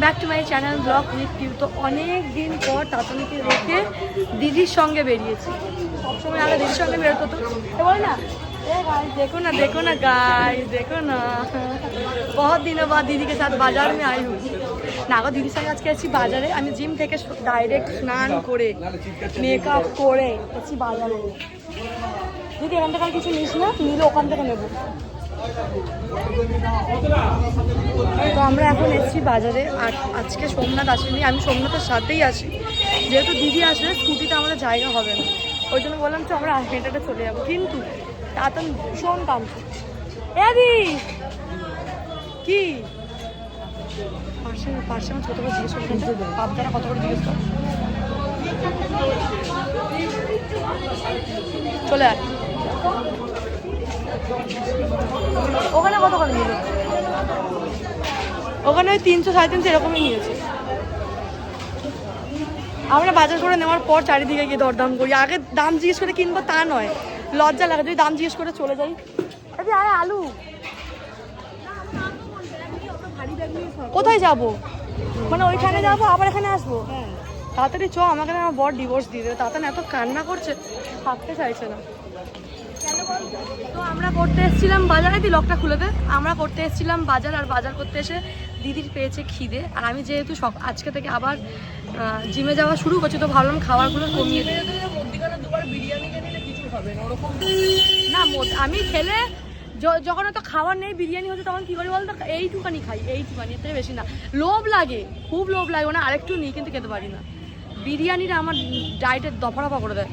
Back to my channel vlog with you. তো অনেক দিন পর তাতনিকে রেখে দিদির সঙ্গে বেরিয়েছি। সবসময় আগে দিদির সঙ্গে বেরোতো তো বল না, देखो ना देखो ना गाइस, देखो ना बहुत दिनों बाद दीदी के साथ बाजार में आई हूँ ना गो। दीदी संगे আজকে আছি বাজারে। আমি জিম থেকে ডাইরেক্ট স্নান করে মেকআপ করে আছি বাজারে। দিদি এখান থেকে কিছু নিস না, নিলে ওখান থেকে নেবো। তো আমরা এখন এসেছি বাজারে। আর আজকে সোমনাথ আসেনি, আমি সোমনাথের সাথেই আসি। যেহেতু দিদি আসলে স্কুটিতে আমাদের জায়গা হবে না, ওই জন্য বললাম তো আমরা হেঁটেটা চলে যাবো। কিন্তু তাতন ভীষণ কাঁদছে। এদি কি পাশে পাশে আমার ছোটো করে জিজ্ঞেস করতে আপনারা কত করে জিজ্ঞেস কর। চলে আয়। ওখানে কত করে নিল? ওখানে ওই 300 350 এরকমই নিয়েছে। আমরা বাজার করে নেওয়ার পর চারিদিকে গিয়ে দরদাম করি। আগে দাম জিজ্ঞেস করে কিনবো তা নয়, লজ্জা লাগে যদি দাম জিজ্ঞেস করে চলে যাই। আরে আরে আলু কোথায় যাবো? মানে ওইখানে যাবো আবার এখানে আসবো? তাড়াতাড়ি চ, আমাকে আমার বর ডিভোর্স দিয়ে দেবে। তাড়াতাড়ি এত কান্না করছে, থাকতে চাইছে না। তো আমরা করতে এসেছিলাম বাজারে, দি লকটা খুলে দে। আমরা করতে এসেছিলাম বাজার, আর বাজার করতে এসে দিদির পেয়েছে খিদে। আর আমি যেহেতু আজকে থেকে আবার জিমে যাওয়া শুরু করছি, তো ভাবলাম খাবারগুলো কমিয়ে দিই। না আমি খেলে যখন তো খাবার নেই, বিরিয়ানি হচ্ছে, তখন কী করি বলতো, এইটুখানি খাই, এইটুখানি, এর থেকে বেশি না। লোভ লাগে, খুব লোভ লাগে, মানে আরেকটু নিই কিন্তু খেতে পারি না। বিরিয়ানিটা আমার ডায়েটের দফারফা করে দেয়।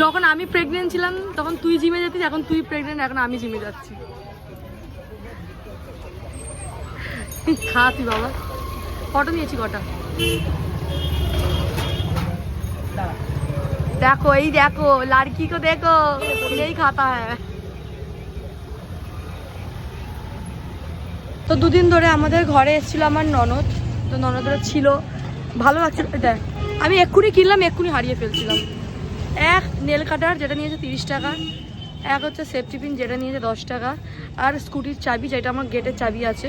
যখন আমি প্রেগনেন্ট ছিলাম তখন তুই জিমে যেতিস, এখন তুই প্রেগনেন্ট, এখন আমি জিমে যাচ্ছি। খা তুই বাবা। কটা নিয়েছি? কটা দেখো, এই দেখো লড়কি কো দেখো, এই খাতা হ্যাঁ। তো দুদিন ধরে আমাদের ঘরে এসেছিল আমার ননদ। তো ননদরা ছিল, ভালো লাগছিল। দেখ আমি এক্ষুনি কিনলাম, এক্ষুনি হারিয়ে ফেলছিলাম। এক নেল কাটার যেটা নিয়েছে 30 টাকা, এক হচ্ছে সেফটি পিন যেটা নিয়েছে 10 টাকা, আর স্কুটির চাবি যেটা আমার গেটের চাবি আছে।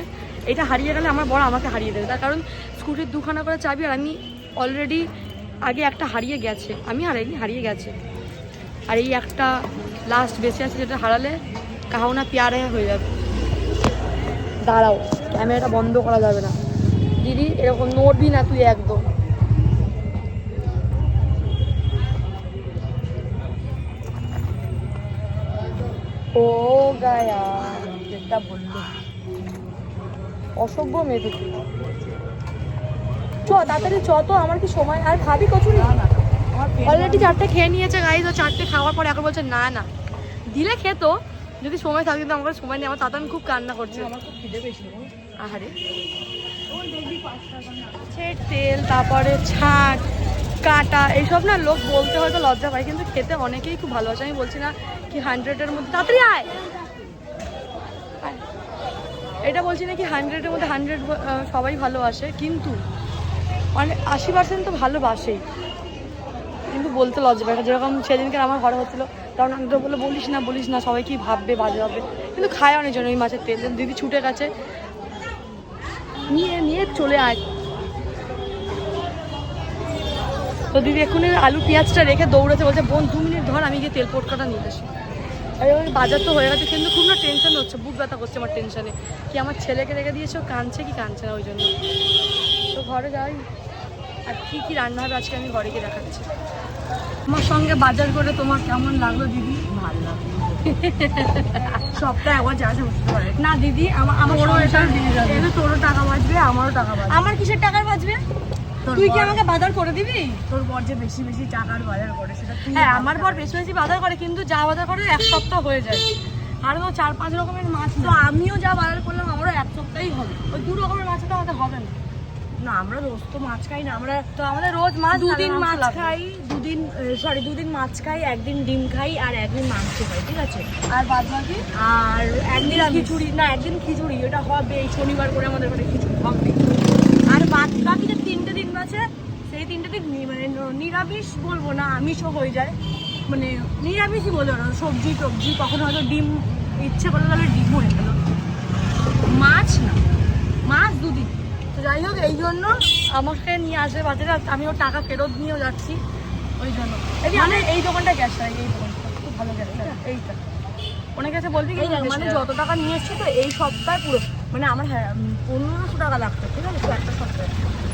এটা হারিয়ে গেলে আমার বড় আমাকে হারিয়ে দেবে, তার কারণ স্কুটির 2খানা করে চাবি, আর আমি অলরেডি আগে একটা হারিয়ে গেছে, আমি হারাইনি, হারিয়ে গেছে। আর এই একটা লাস্ট বেঁচে আছে, যেটা হারালে কাহাওনা পেয়ারে হয়ে যাবে। দাঁড়াও, ক্যামেরাটা বন্ধ করা যাবে না। দিদি এরকম নড়বি না তুই একদম। ও গায়া যেটা বললো, অসভ্য মেয়ে তো। চ তাড়াতাড়ি চ তো, আমার কি সময়? আর খাবি কচুরি? অলরেডি 4টে খেয়ে নিয়েছে গাইজ। ও 4টে খাওয়ার পরে এখন বলছে না না, দিলে খেত যদি সময় থাকে, কিন্তু আমার সময় নেই। আমার তাতান খুব কান্না করছে, আমার খুব খিদে পেয়েছিল। আহারে তেল, তারপরে ছাট কাটা, এইসব না লোক বলতে হয়তো লজ্জা পায়, কিন্তু খেতে অনেকেই খুব ভালোবাসে। আমি বলছি না কি 100-এর মধ্যে, তাড়াতাড়ি আয়। এটা বলছি না কি 100-এর মধ্যে 100 সবাই ভালোবাসে, কিন্তু মানে 80% তো ভালোবাসেই, কিন্তু বলতে লজ্জা পায়। যেরকম সেদিনকে আমার ঘরে হচ্ছিলো, তখন আমি তো বলে বলিস না সবাই কি ভাববে, বাজে ভাববে, কিন্তু খায় অনেকজন ওই মাছের তেল। দিদি ছুটে গেছে, নিয়ে চলে আয়। তো দিদি এক্ষুনি আলু পেঁয়াজটা রেখে দৌড়েছে, বলছে বোন 2 মিনিট ধর, আমি গিয়ে তেল পোটকাটা নিয়ে আসি। আর বাজার তো হয়ে গেছে, কিন্তু খুব না টেনশন হচ্ছে, বুক ব্যথা করছে আমার টেনশনে, কি আমার ছেলেকে রেখে দিয়েছে, ও কাঁদছে কি কাঁদছে না, ওই জন্য। তো ঘরে যাই, আর কী রান্না হবে আজকে আমি ঘরে গিয়ে দেখাচ্ছি। আমার সঙ্গে বাজার করে তোমার কেমন লাগলো দিদি? ভালো লাগলো। সবটা একবার যা বুঝতে পারে না দিদি, আমার তোরও টাকা বাঁচবে, আমারও টাকা বাঁচবে। আমার কিসের টাকার বাঁচবে? তুই কি আমাকে বাজার করে দিবি? তোর বর যে বেশি বেশি টাকার বাজার করে সেটা। হ্যাঁ আমার বর বেশি বেশি বাজার করে, কিন্তু যা বাজার করে 1 সপ্তাহ হয়ে যায়। আর তো 4-5 রকমের মাছ, তো আমিও যা বাজার করলাম আমারও 1 সপ্তাহই হবে। ওই 2 রকমের মাছ তো আমাদের হবে না। না আমরা রোজ তো মাছ খাই না, আমরা তো আমাদের রোজ মাছ, 2 দিন মাছ খাই, 2 দিন মাছ খাই, 1 দিন ডিম খাই, আর 1 দিন মাংস খাই, ঠিক আছে? আর বাদ বাকি আর 1 দিন খিচুড়ি, না 1 দিন খিচুড়ি, ওটা হবে এই শনিবার করে আমাদের ঘরে খিচুড়ি হবে। আর বাকি যে 3টে দিন আছে, সেই 3টে দিন মানে নিরামিষ বলবো না, আমিষও হয়ে যায়, মানে নিরামিষই বলবো না, সবজি টবজি, কখনো হয়তো ডিম ইচ্ছে করলে তাহলে ডিম হয়ে গেল, মাছ না, মাছ 2 দিন। তো যাই হোক এই জন্য আমাকে নিয়ে আসবে বাজারে, আমি ওর টাকা ফেরত নিয়েও যাচ্ছি ওই জন্য। মানে এই দোকানটা গ্যাস হয়, এই দোকানটা খুব ভালো গ্যাস হয় এইটা। অনেক কাছে বলবি কি মানে যত টাকা নিয়ে এসছি তো এই সপ্তাহে পুরো মানে আমার 1500 টাকা লাগতো, ঠিক আছে তো একটা সপ্তাহে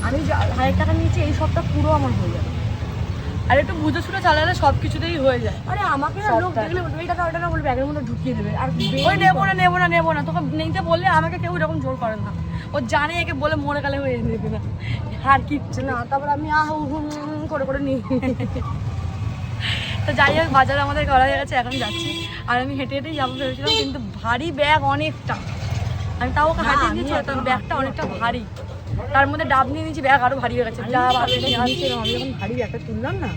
আমি 1000 টাকা নিয়েছি, এই সপ্তাহ পুরো আমার হয়ে যাবে। আর একটু বুঝে শুনে চালালে সব কিছুতেই হয়ে যায়। আরে আমাকে না লোক দেখলে ওই টাকা ওটা না বলে ব্যাগের মধ্যে ঢুকিয়ে দেবে, আর ওই নেবো না তোকে নিতে বললে আমাকে কেউ এরকম জোর করেন না, ও জানে একে বলে মরে গেলে হয়ে নেবে না আর কিচ্ছু না। তারপর আমি করে নিই। তো যাই হোক বাজারে আমাদের করা হয়ে গেছে, এখন যাচ্ছি। আর আমি হেঁটে হেঁটেই যাবো ভেবেছিলাম, কিন্তু ভারী ব্যাগ অনেকটা, আমি তাও ওকে হাঁটিয়ে নিয়েছি, ব্যাগটা অনেকটা ভারী, তার মধ্যে ডাব নিয়ে নিয়েছি, ব্যাগ আরো ভারী হয়ে গেছে। আমি যখন ভারী ব্যাগটা তুললাম না,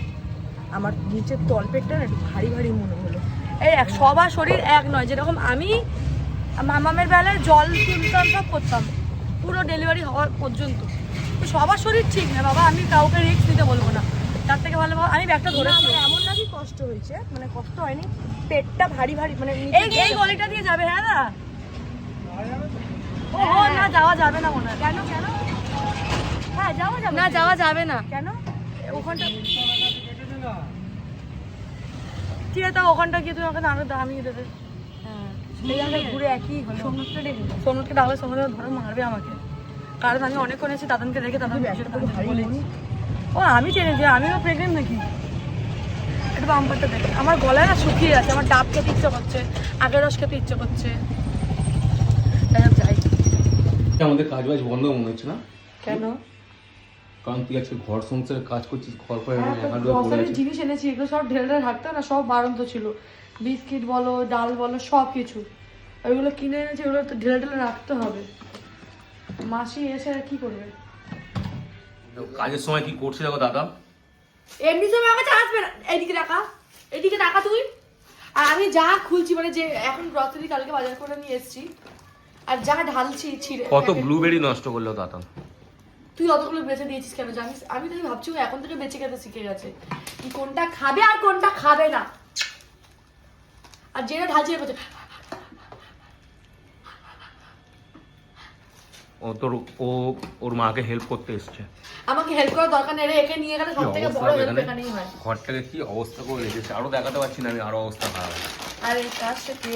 আমার নিচের তলপেটটা না একটু ভারী ভারী মনে হলো। এই সবার শরীর এক নয়, যেরকম আমি মামামের বেলায় জল তুলতাম সব করতাম পুরো ডেলিভারি হওয়ার পর্যন্ত, তো সবার শরীর ঠিক না বাবা, আমি কাউকে রিস্ক নিতে বলবো না, তার থেকে ভালো আমি ব্যাগটা ধরেছি। এমন নাকি কষ্ট হয়েছে, মানে কষ্ট হয়নি, পেটটা ভারী ভারী, মানে এই গলিটা দিয়ে যাবে। হ্যাঁ না ও না যাওয়া যাবে না মনে হয়। কেন কেন? হ্যাঁ যাওয়া যাবে না, যাওয়া যাবে না কেন? ওখানটা ঠিক আছে, ওখানটা গিয়ে তুমি আমাকে আরো দামি দেবে। হ্যাঁ ঘুরে একই হলো। সোমনাথকে ডাকলে সোমনাথ ধরে মারবে আমাকে, কারণ আমি অনেকক্ষণ এসেছি দাদানকে দেখে, দাদা বলেছি ও আমি টেনেছি, আমিও প্রেগনেন্ট নাকি। একটু বাম্পারটা দেখে আমার গলায় না শুকিয়ে আছে, আমার ডাব খেতে ইচ্ছে করছে, আগের রস খেতে ইচ্ছে করছে। যাই আমাদের কাজ বাজ বন্ধ মনে হচ্ছে না? কেন? কারণ তুই আজকে ঘর সংসারে কাজ করছিস, ঘর জিনিস এনেছি, এগুলো সব ঢেলে রাখতে না, সব বারন্ত ছিল, বিস্কিট বলো ডাল বলো সব কিছু, ওইগুলো কিনে এনেছি, ওগুলো তো ঢেলে ঢেলে রাখতে হবে। মাসি এসে কি করবে? কাজের সময় কি করছিস দেখো দাদা? এমনি সময় আমাকে আসবে না, এদিকে টাকা তুই। আর আমি যা খুলছি, মানে যে এখন গ্রসারি কালকে বাজার করে নিয়ে এসেছি, আর যা ঢালছি ছিঁড়ে। কত ব্লুবেরি নষ্ট করলো দাদা। তুই অতগুলো বেঁচে দিয়েছিস কেন জানিস? আমি তো ভাবছি ও এখন থেকে বেঁচে খেতে শিখে গেছে, কি কোনটা খাবে আর কোনটা খাবে না, আর যেটা ঢালছে ওর মাকে হেল্প করতে এসছে। আমাকে হেল্প করার দরকার নেই রে, একে নিয়ে গেলে সবথেকে বড় হেল্প এখানেই হয়। ঘরটাকে কি অবস্থা করে রেখেছে, আরো দেখাতে পারছি না আমি, আরো অবস্থা খারাপ। আর এই কাজটা কে?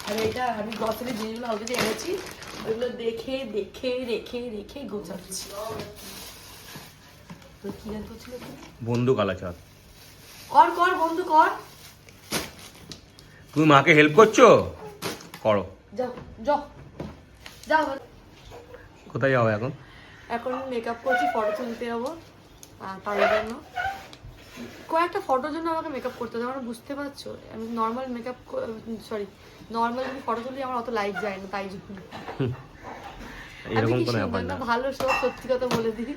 আর এটা আমি গ্রসারি জিনিসগুলো অলরেডি এনেছি, ওইগুলো দেখে দেখে রেখে রেখে গোছাচ্ছি। তো কি জান করছিল? বন্ধু কালাচাঁদ কর বন্ধু কর। তুমি মাকে হেল্প করছো, করো। যাও কোথায় যাও এখন? এখন মেকআপ করছি, ফটো তুলতে যাবো, তার জন্য কয়েকটা ফটোর জন্য আমাকে মেকআপ করতে হবে। আমরা বুঝতে পারছো, আমি নর্মাল মেকআপ নর্মাল যদি ফটো তুলি আমার অত লাইট যায় না, তাই জন্য। এরকম কোনো ব্যাপার না, ভালো সব সত্যি কথা বলে দিই,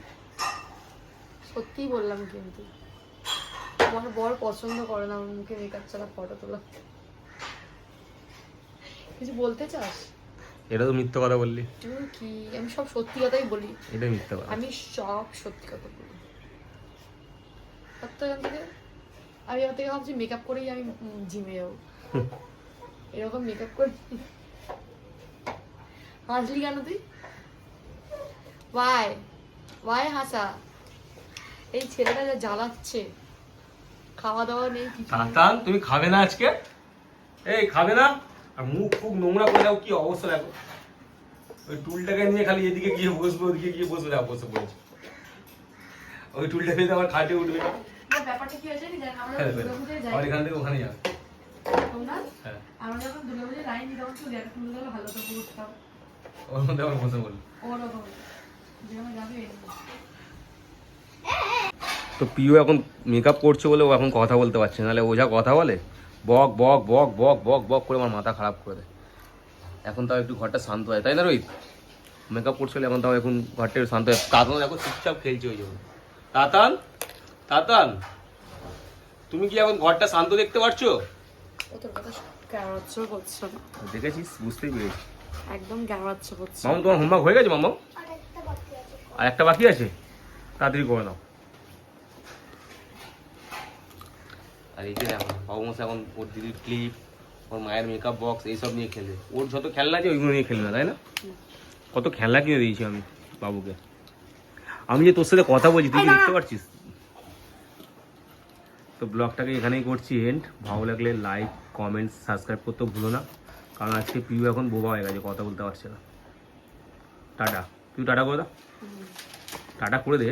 সত্যিই বললাম, কিন্তু আমার বর পছন্দ করে না আমার মুখে মেকআপ ছাড়া ফটো তোলা। কিছু বলতে চাস? এটা তো মিথ্যা কথা বললি। কি আমি সব সত্যি কথাই বলি, এটা মিথ্যা কথা, আমি সব সত্যি কথা বলি। আমি এখান থেকে ভাবছি মেকআপ করেই আমি জিমে যাবো, এরকম মেকআপ করে। হাসলি কেন তুই? ওয়াই হাসা? এই ছেলেটা যা জ্বালাচ্ছে, খাওয়া দাওয়া নেই কিছু। তুমি খাবে না আজকে? এই খাবে না? আর মুখ ফুক নোংরা করে দাও, কি অবস্থা দেখো। ওই টুলটাকে নিয়ে খালি এদিকে গিয়ে বসবো, ওদিকে গিয়ে বসবো, দেখো বসে পড়েছে। ওই টুলটা পেয়ে আমার খাটে উঠবে না। ব্যাপারটা কি হয়েছে জানেন? আমরা এখান থেকে ওখানে যাবো। আমরা যখন দুর্গাপূজায় লাইন দিতাম, তো দেখা সুন্দর হলে ভালো তো বসতাম, ওর মধ্যে আমার বসে বল ওরকম যেমন যাবে। তো পিও এখন মেকআপ করছে বলে ও এখন কথা বলতে পারছে, নাহলে ও যা কথা বলে বক বক বক বক বক বক করে আমার মাথা খারাপ করে দেয়। এখন তাও একটু ঘরটা শান্ত হয়, তাই না রোহিত? মেকআপ করছে বলে এখন তাও এখন ঘরটা একটু শান্ত হয়। তাতান এখন চুপচাপ খেলছে ওই জন্য। তাতান তুমি কি এখন ঘরটা শান্ত দেখতে পাচ্ছ? দেখেছিস, বুঝতেই পেরেছি, একদম গ্যারাচ্ছে হচ্ছে। মামা তোমার হোমওয়ার্ক হয়ে গেছে? মামা আর একটা বাকি আছে, তাড়াতাড়ি করে নাও। আর এই যে দেখো বাবু মশাই এখন ওর দিদির ক্লিপ, ওর মায়ের মেকআপ বক্স এইসব নিয়ে খেলে। ওর যত খেলনা আছে ওইগুলো নিয়ে খেলবে না, তাই না? কত খেলনা কিনে দিয়েছি আমি। বাবুকে। আমি যে তোর সাথে কথা বলছি তুই কি দেখতে পাচ্ছিস? তো ব্লগটাকে এখানেই করছি এন্ড। ভালো লাগলে লাইক কমেন্টস সাবস্ক্রাইব করতে ভুলো না, কারণ আজকে পিউ এখন বোবা হয়ে গেছে, কথা বলতে পারছে না। টাটা। তুই টাটা করে দাও, টাটা করে দে।